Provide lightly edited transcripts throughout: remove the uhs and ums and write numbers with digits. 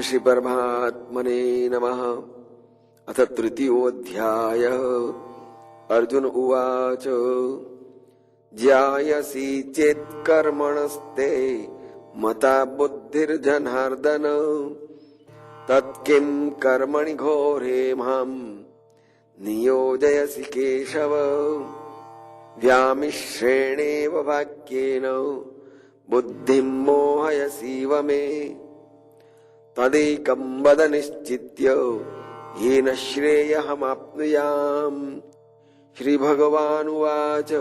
श्री परमात्मने नमः। अथ तृतीयोऽध्यायः। अर्जुन उवाच ज्यायसि चेत् कर्मणस्ते मता बुद्धिर्जनार्दन तत्किं कर्मणि घोरे मां नियोजयसि केशव। व्यामिश्रेणेव वाक्येन बुद्धिं मोहयसीव मे तदेकं वद निश्चित्य येन श्रेयहमाप्नुयाम्। श्रीभगवानुवाच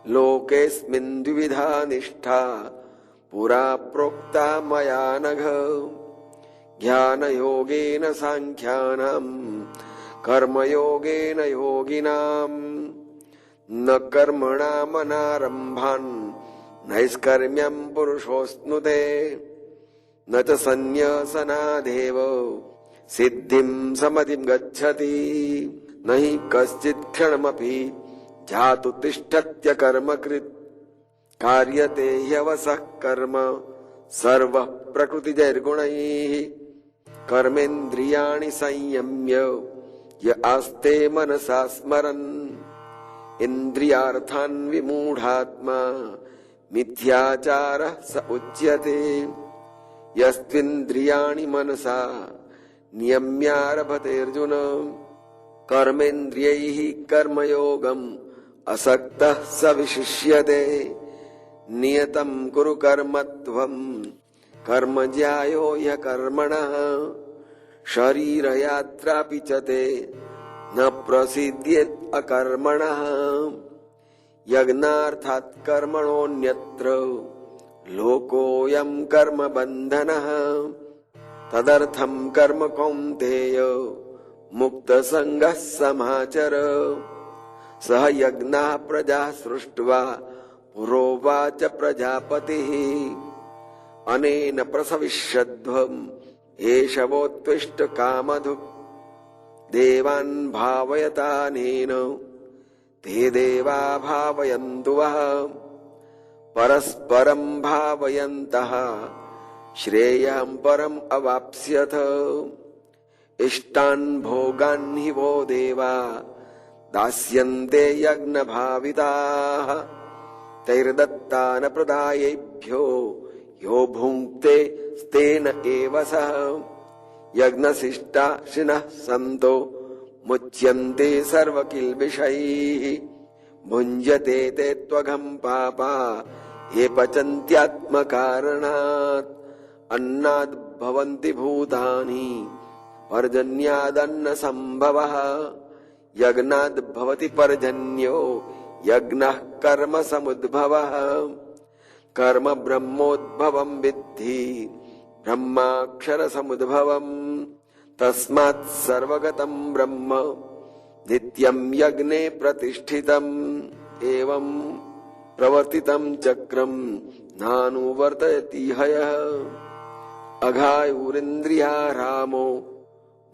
लोकेऽस्मिन् द्विविधा निष्ठा पुरा प्रोक्ता मया नघ। ज्ञानयोगेन साङ्ख्यानाम् कर्मयोगेन योगिनाम्। न कर्मणामनारम्भान् नैष्कर्म्यं पुरुषोऽश्नुते न च सन्न्यासनादेव सिद्धिं समतिं गच्छति। न हि कश्चित् क्षणमपि जातु तिष्ठत्य कर्मकृत् कार्यते ह्यवसः कर्म सर्वः प्रकृतिजैर्गुणैः। कर्मेन्द्रियाणि संयम्य य आस्ते मनसा स्मरन् इन्द्रियार्थान् विमूढात्मा मिथ्याचारः स उच्यते। यस्त्विन्द्रियाणि मनसा नियम्यारभतेऽर्जुन कर्मेन्द्रियैः कर्मयोगम् असक्तः स विशिष्यते। नियतं कुरु कर्मत्वं कर्म ज्यायो ह्यकर्मणः शरीरयात्रापि च ते न प्रसीद्येत् अकर्मणः। यज्ञार्थात् कर्मणोऽन्यत्र लोकोऽयं कर्म बन्धनः। तदर्थं कर्म कौन्तेय मुक्तसङ्गः समाचर। सह यज्ञः प्रजा सृष्ट्वा पुरोवाच प्रजापतिः अनेन प्रसविष्यध्वम् एष वोत्तिष्ठ कामधुक्। देवान् भावयतानेन ते देवा भावयन्तु वः। परस्परं भावयन्तः श्रेयं परम् अवाप्स्यथ। इष्टान् भोगान् हि वो देवा दास्यन्ते यज्ञभाविताः। तैर्दत्तान् प्रदायेभ्यो यो भुङ्क्ते स्तेन एव सः। यज्ञशिष्टाशिनः सन्तो मुच्यन्ते सर्वकिल्बिषैः। भुञ्जते ते त्वघं पापा ये पचन्त्यात्मकारणात्। अन्नाद् भवन्ति भूतानि पर्जन्यादन्न सम्भवः। यज्ञाद् भवति पर्जन्यो यज्ञः कर्म समुद्भवः। कर्म ब्रह्मोद्भवं विद्धि ब्रह्माक्षर समुद्भवम्। तस्मात् सर्वगतं ब्रह्म नित्यं यज्ञे प्रतिष्ठितम्। एवं प्रवर्तितं चक्रं नानुवर्तयति ह्यः। अघायुरिन्द्रिया रामो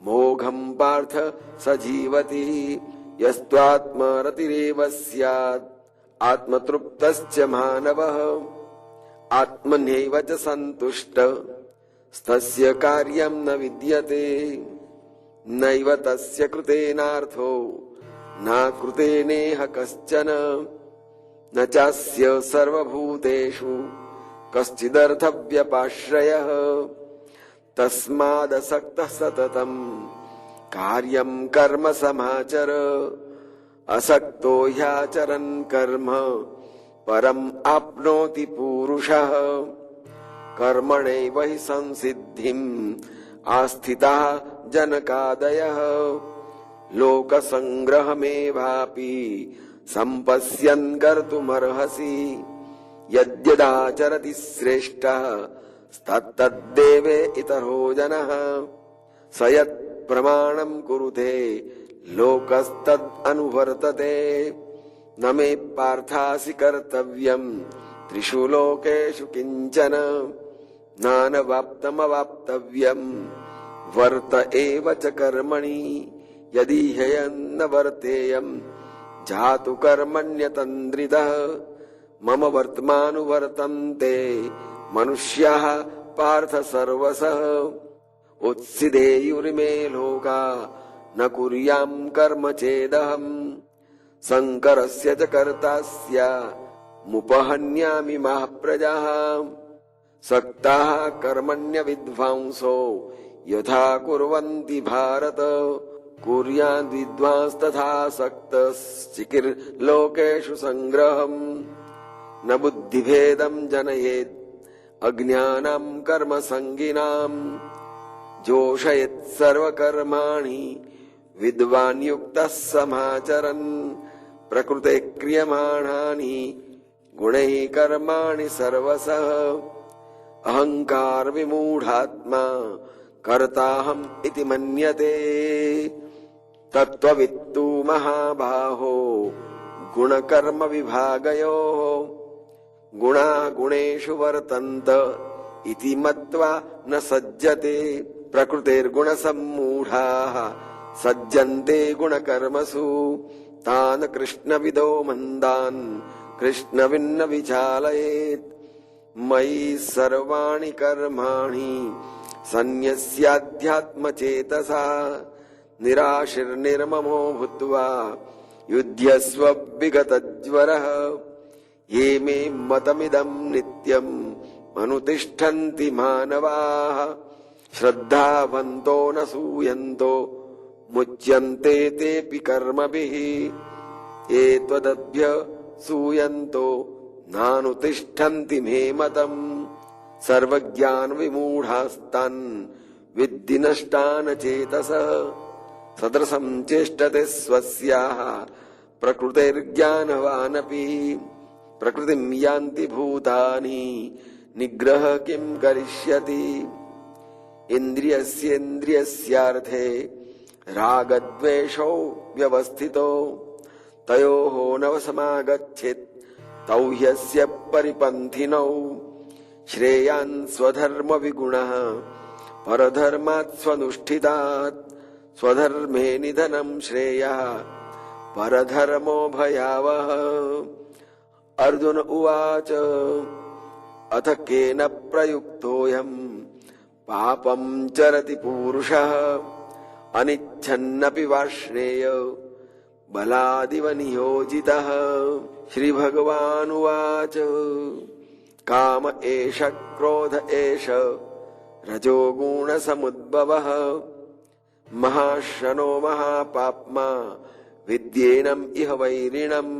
मोघं पार्थ स जीवति। यस्त्वात्मरतिरेव स्यात् आत्मतृप्तश्च मानवः। आत्मन्यैव च सन्तुष्ट तस्य कार्यं न विद्यते। नैव तस्य कृतेनार्थो न कृतेनेह कश्चन। न चास्य सर्वभूतेषु कश्चिदर्थव्यपाश्रयः। तस्मादसक्तः सततं कार्यं कर्म समाचर। असक्तो ह्याचरन् कर्म परम् आप्नोति पूरुषः। कर्मणैव हि संसिद्धिम् आस्थिताः जनकादयः। लोकसङ्ग्रहमेवापि सम्पश्यन् कर्तुमर्हसि। यद्यदाचरति श्रेष्ठः तत्तद्देवे इतरो जनः। स यत् प्रमाणं कुरुते लोकस्तद् अनुवर्तते। न मे पार्थासि कर्तव्यम् त्रिषु लोकेषु किञ्चन। नानवाप्तमवाप्तव्यम् वर्त एव च कर्मणि। यदि ह्ययन्न वर्तेयम् जातु कर्मण्यतन्द्रितः। मम वर्त्मानुवर्तन्ते मनुष्याः पार्थ सर्वसः उत्सिदेयुरिमे लोका न कुर्यां कर्म चेदहम् शङ्करस्य च कर्तास्य मुपहन्यामि माः प्रजाः सक्ताः कर्मण्य विद्वांसो यथा कुर्वन्ति भारत कुर्याद् विद्वांस्तथा सक्तश्चिकीर्लोकेषु सङ्ग्रहम् न बुद्धिभेदं जनयेत् अज्ञानां कर्मसङ्गिनां जोषयेत् सर्वकर्माणि विद्वान् युक्तः समाचरन् प्रकृते क्रियमाणानि गुणैः कर्माणि सर्वशः अहंकार विमूढात्मा कर्ताहम् इति मन्यते तत्त्ववित्तु महाबाहो गुणकर्म विभागयोः गुणा गुणेषु वर्तन्त इति मत्वा न सज्जते प्रकृतेर्गुणसम्मूढाः सज्जन्ते गुणकर्मसु तान् कृष्णविदो मन्दान् कृष्णविन्न विचालयेत् मयि सर्वाणि कर्माणि सन्न्यस्याध्यात्मचेतसा निराशिर्निर्ममो भूत्वा युध्यस्व विगतज्वरः ये मे मतमिदं नित्यम् अनुतिष्ठन्ति मानवाः श्रद्धावन्तो न सूयन्तो मुच्यन्ते तेऽपि कर्मभिः ये त्वदभ्यसूयन्तो नानुतिष्ठन्ति मे मतम् सर्वज्ञान विमूढास्तान् विद्धि नष्टान् चेतसः सदृशं चेष्टते स्वस्याः प्रकृतेर्ज्ञानवानपि प्रकृतिं यान्ति भूतानि निग्रह किं करिष्यति इन्द्रियस्येन्द्रियस्यार्थे रागद्वेषौ व्यवस्थितो तयोः नवसमागच्छेत् तौ ह्यस्य परिपन्थिनौ श्रेयान् स्वधर्म विगुणः परधर्मात् स्वनुष्ठितात् स्वधर्मे निधनं श्रेयः परधर्मो भयावः अर्जुन उवाच अथ केन प्रयुक्तोऽयम् पापं चरति पूरुषः अनिच्छन्नपि वार्ष्णेय बलादिव नियोजितः श्रीभगवानुवाच काम एष क्रोध एष रजोगुणसमुद्भवः महाशनो महापाप्मा विद्येनम् इह वैरिणम्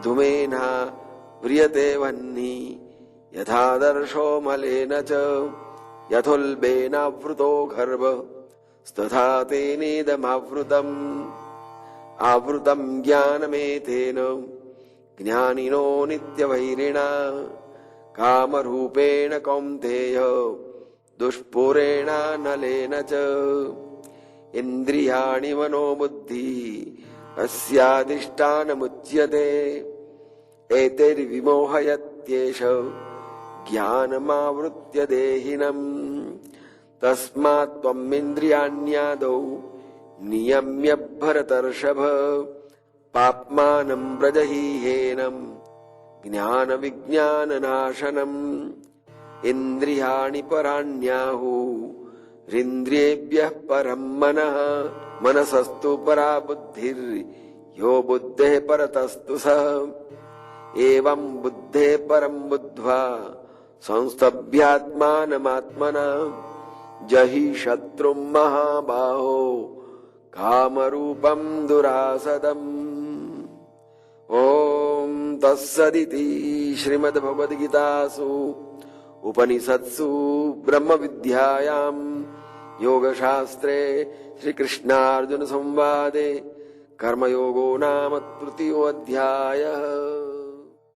धूमेना व्रियते वह्निः यथादर्शो मलेन च यथोल्बेनावृतो गर्भः तथा तेनेदमावृतम् आवृतं ज्ञानमेतेन ज्ञानिनो नित्यवैरिणा कामरूपेण कौन्तेय दुष्पूरेणानलेन च इन्द्रियाणि मनोबुद्धिः अस्याधिष्ठानमुच्यते एतैर्विमोहयत्येष ज्ञानमावृत्य देहिनम् तस्मात् त्वम् इन्द्रियाण्यादौ नियम्य भरतर्षभ पाप्मानं प्रजहीहेनम् ज्ञानविज्ञाननाशनम् इन्द्रियाणि पराण्याहुरिन्द्रियेभ्यः परम् मनः मनसस्तु परा बुद्धिर्यो बुद्धेः परतस्तु सः एवं बुद्धेः परम् बुद्ध्वा संस्तभ्यात्मानमात्मना जहि शत्रुं महाबाहो कामरूपं दुरासदम् ॐ तत्सदिति श्रीमद्भगवद्गीतासु उपनिषत्सु ब्रह्मविद्यायां योगशास्त्रे श्रीकृष्णार्जुन संवादे कर्मयोगो नाम तृतीयोऽध्यायः।